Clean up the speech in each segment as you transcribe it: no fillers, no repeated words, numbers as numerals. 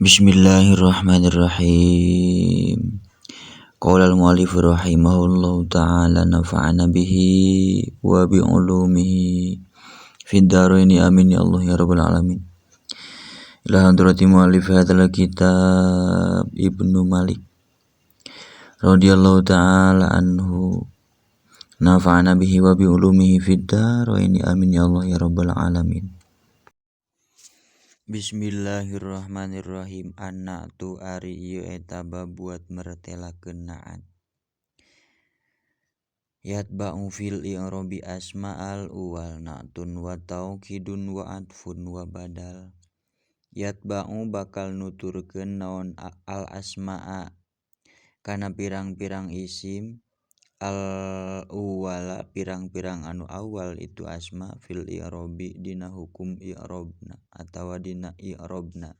Bismillahirrahmanirrahim. Qala al-mu'allif rahimahullahu ta'ala nafa'ana bihi wa bi ulumihi fid dharaini amin ya Allah ya rabbal alamin. Ila hadrati mu'allif hadzal kitab Ibnu Malik radhiyallahu ta'ala anhu nafa'ana bihi wa bi ulumihi fid dharaini amin ya Allah ya rabbal alamin. Bismillahirrahmanirrahim. Anak tu ari ieu eta buat meretelakeun naat. Yatba'u fil i'rabi asma'al uwal na'tun wa taukidun wa atfun wa badal. Yatba'u bakal nuturkeun naon al asma'a kana pirang-pirang isim al uwala pirang-pirang anu awal itu asma fil i'rabi dina hukum i'rabna atawa dina i'rabna.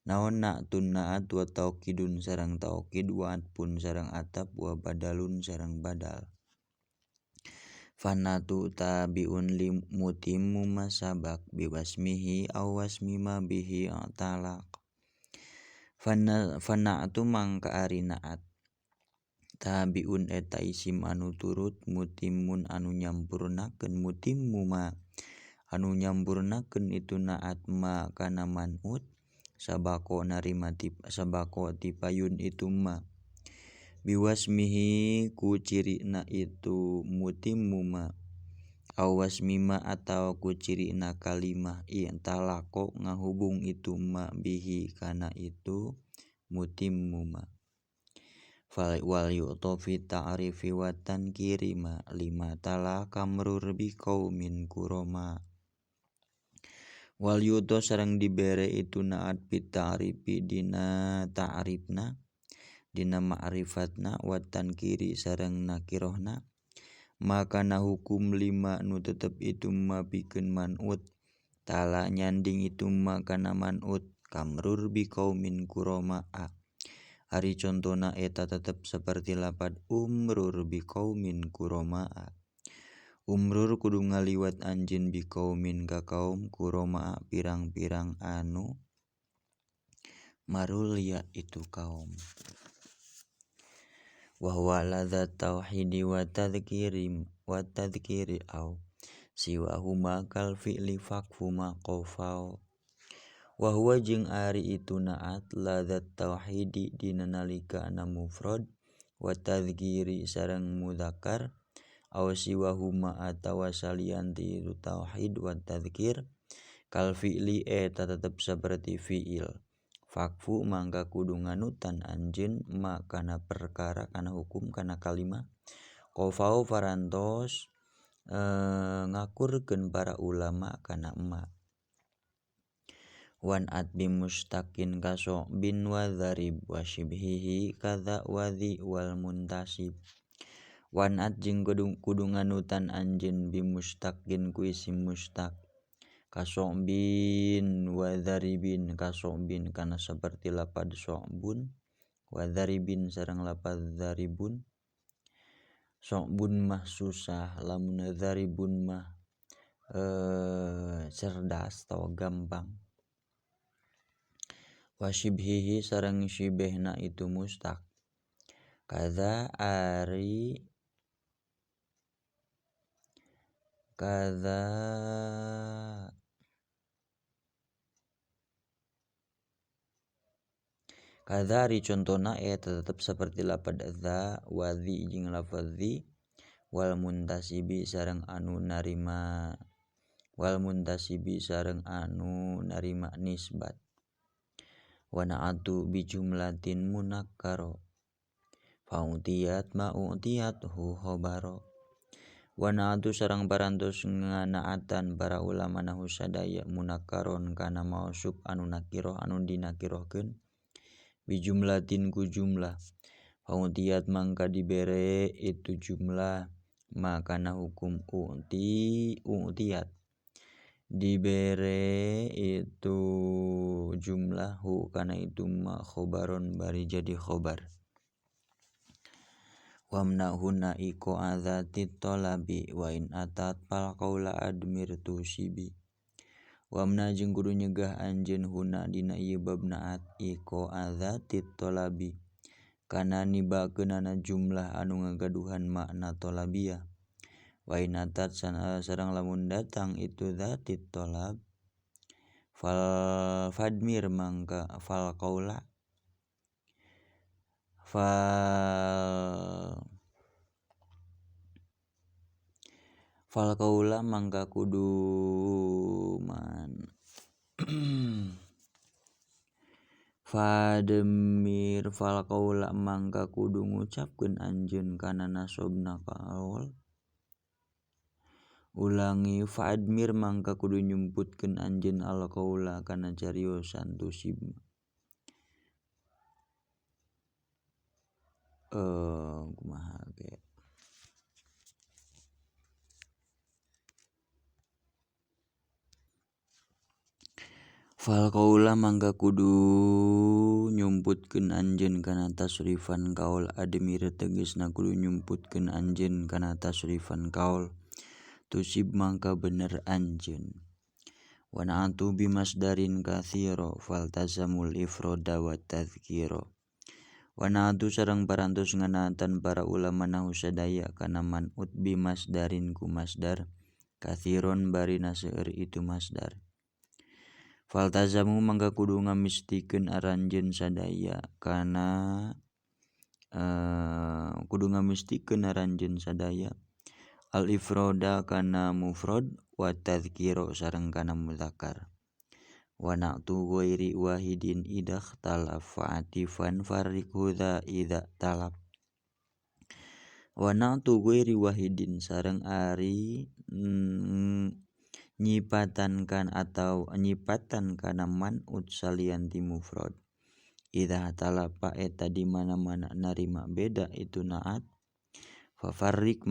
Naon na'tun na'at wa taukidun sareng taukid wa atpun sareng atap wa badalun sareng badal. Fanatu tabiun li mutimmu masabak biwasmihi aw wasmi ma bihi talaq. Fana'tu mangka ari na'at tabiun eta isim anu turut mutimmun anu nyampurnakeun mutimmu ma anu nyampurnakeun itu naat ma kana man'ut sabako narima sabako tipayun itu ma biwasmihi ku cirina itu mutimmu ma awasmi ma atau ku cirina kalimah talako ngahubung itu ma bihi kana itu mutimmu ma. Wal yu'tofi ta'rifi wa tankiri ma lima tala kamrur bi qaumin kurama. Wal yu'to sareng dibere itu naat bi ta'rifi dina ta'rifna dina ma'rifatna wa tankiri sareng nakirohna maka na hukum lima nu tetep itu ma pikeun man'ut tala nyanding itu ma kana man'ut kamrur bi qaumin kurama. Ari contona eta tetep seperti lapad umrur bi qaumin kuroma'a. Umrur kudu ngaliwat anjeun bi qaumin ka kaum kuroma'a pirang-pirang anu marulya itu kaum. Wa huwa ladzat tauhidi wa tadhkiri au siwa huma kal fi'li fakfu ma qafau. Wa huwa jeung ari itu naat ladzat tauhidi dina nalika na mufrad wa tadhkiri sareng mudzakkar aw siwahuma atawa salian ti tauhid wa tadhkir kal fi'li eta tetep saperti fi'il fakfu mangka kudu nganutan anjeun ma kana perkara kana hukum kana kalimah qafau parantos ngakurkeun para ulama kana emma. Wan atbi mustaqin kaso bin wa dzarib wa shibhihi kadza wa dhi wal muntasib. Wan at jeung kudu nganutan anjeun bi mustaqin ku isim mustaq kaso bin wa dzaribin kaso bin kana saperti lapad so'bun wa dzaribin sareng lapad dzaribun. So'bun mah susah lamun dzaribun mah cerdas atau gampang. Wa shibhihi sareng shibehna itu mustaq kadza ari contona eta tetep saperti lapad dza wa dzi jeung lafaz dzi wal muntasibi sareng anu narima nisbat. Wa na'atu bi jumlatin munakkaro fa utiyat ma utiyat hu khabaro. Wa na'atu sareng parantos nganaatan para ulama nahu sadaya munakkaron kana mausuf anu nakiroh anu dinakirohkeun bi jumlatin ku jumlah fa utiyat mangka dibere itu jumlah maka na hukum utiyat dibere itu jumlah hu kana itu ma khobaron bari jadi khobar. Wamna huna iko adzati talabi wa in atat fal qaula admir tusibi. Wamna jeung kudu nyegah anjeun huna dina ieu bab naat iko adzatit tolabi kana nibakeunana jumlah anu ngagaduhan makna tolabiyah. Wa inatat sareng lamun datang itu zatit tolab fal fadmir mangka fal qaula fal qaula mangka kudu man fadmir fal qaula mangka kudu ngucapkeun anjeun kana nasobna qaul. Ulangi fa'admir mangka kudu nyumputkeun anjeun al qaula kana cariosan tusib kumaha ge fal qaula mangka kudu nyumputkeun anjeun kana tasrifan qaul admir tegasna kudu nyumputkeun anjeun kana tasrifan qaul tusib mangka bener anjeun. Wa na'atu bimasdarin katsira faltazamul ifroda wa tadzkira. Wa na'atu sareng parantos nganaatan para ulama nahu sadaya kana man'ut bimasdarin ku masdar katsiron barina seueur itu masdar. Faltazamu mangka kudu ngamistikeun aranjeun sadaya kana al ifroda kana mufrad wa tadzkira sareng kana mudzakkar. Wa na'tu ghairi wahidin idah talaf fa'atifan farriqhu dza idza talab. Wa na'tu ghairi wahidin sareng ari nyipatan kana man'ut salian ti mufrad. Idza talapa eta di mana-mana narima beda itu naat fafarriq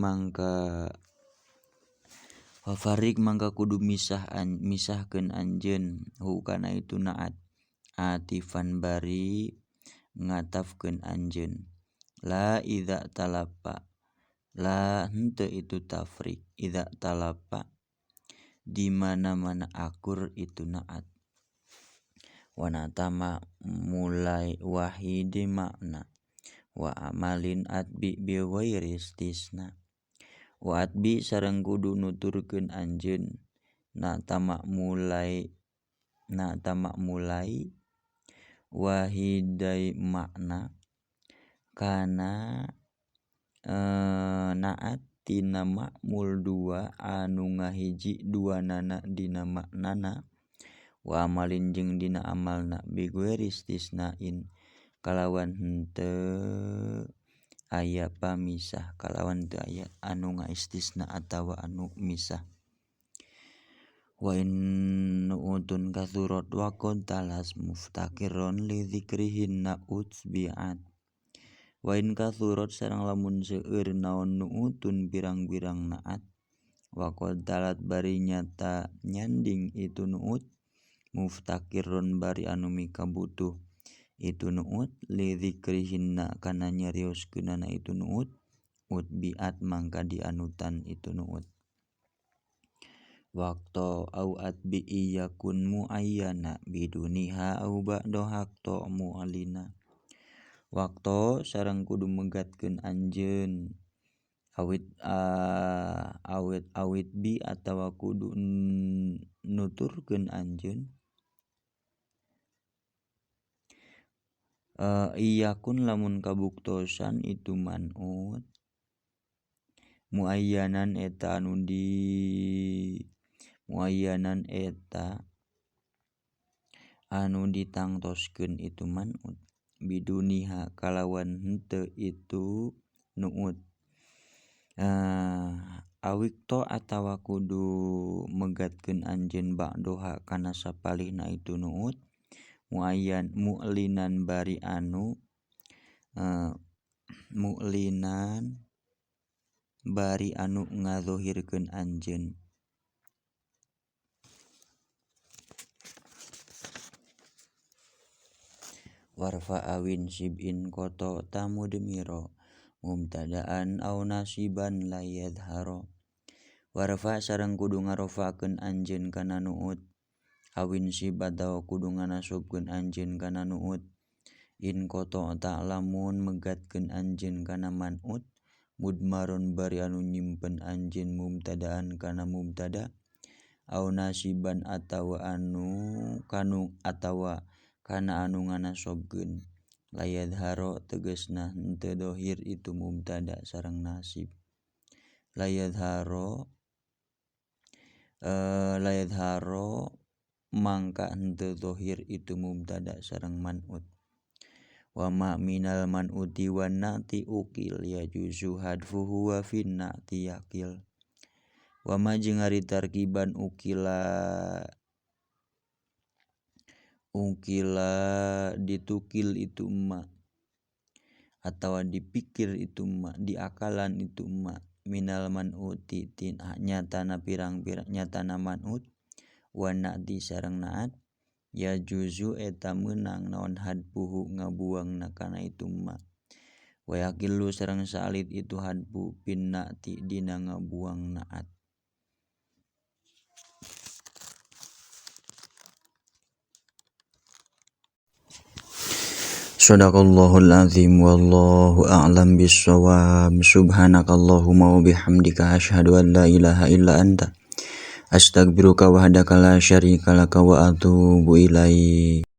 mangka kudu misahkeun anjeun hu kana itu naat atifan bari ngatafkeun anjeun la idza talapa la henteu itu tafriq idza talapa di mana-mana akur itu naat. Wa natama mulai wahidi makna wa amalin atbi bi ghairi istisna. Wa atbi sareng kudu nuturkeun anjeun na tamak mulai wahidai makna kana naat tina ma'mul dua anu ngahiji duanana dina maknana wa amalin jeung dina amalna bi ghairi istisnain kalawan henteu aya pamisah kalawan teu aya anu ngaistisna atawa anu misah. Wa in nu'utun kathurat wa qad talas muftaqiron li dzikrihin na'ut bi'at. Wa in kathurat sareng lamun seueur naon nu'utun pirang-pirang naat wa qad talat bari nyata nyanding itu nu'ut muftaqiron bari anu mikabutuh itu nu'ut li dzikrihinna kana nyarioskeunana itu nu'ut utbiat mangka dianutan itu nu'ut. Waqto au atbi iyakun muayyana biduniha au ba'da haqto mu'alina. Waqto sareng kudu megatkeun anjeun awit bi atawa kudu nuturkeun anjeun iyakun lamun kabuktosan itu man'ut muayyanan eta anu ditangtoskeun itu man'ut biduniha kalawan henteu itu nu'ut. Awikto atawa kudu megatkeun anjeun ba'doha kana sapalihna itu nu'ut mu'linan bari anu ngadzohirkeun anjeun. Warfa awin sib'in koto tamudmiro mubtada'an au nasiban la yadhharo. Warfa sareng kudu ngarofa'keun anjeun kana nu'ut awin sibatawa kudu nganasubkeun anjeun kana nuut. In koto ta'lamun megatkeun anjeun kana man'ut mudmaron bari anu nyimpen anjeun mubtadaan kana mubtada au nasiban atawa kana anu nganasobkeun layadharo tegasna henteu dohir itu mubtada sareng nasib. Layadharo mangka henteu dohir itu mubtada sareng man'ut. Wa ma minal man'uti wan na'ti ukil yajuzu hadfuhu wa fin na'ti yakil. Wa ma jeung ari tarkiban ukila ditukil itu ma atawa dipikir itu ma diakalan itu ma minal man'uti nyatana pirang-pirang nyatana man'ut wa na'ti sareng na'at ya juzu eta meunang naon hadpuhu ngabuangna kana itu ma wa yakillu sareng salit itu hadpu pin na'ti dina ngabuang na'at. Shadaqallahul azim wallahu a'lam bissawab. Subhanakallahumma wa bihamdika asyhadu an la ilaha illa anta astaghfiruka wahdaka la syarika laka wa atubu ilaik.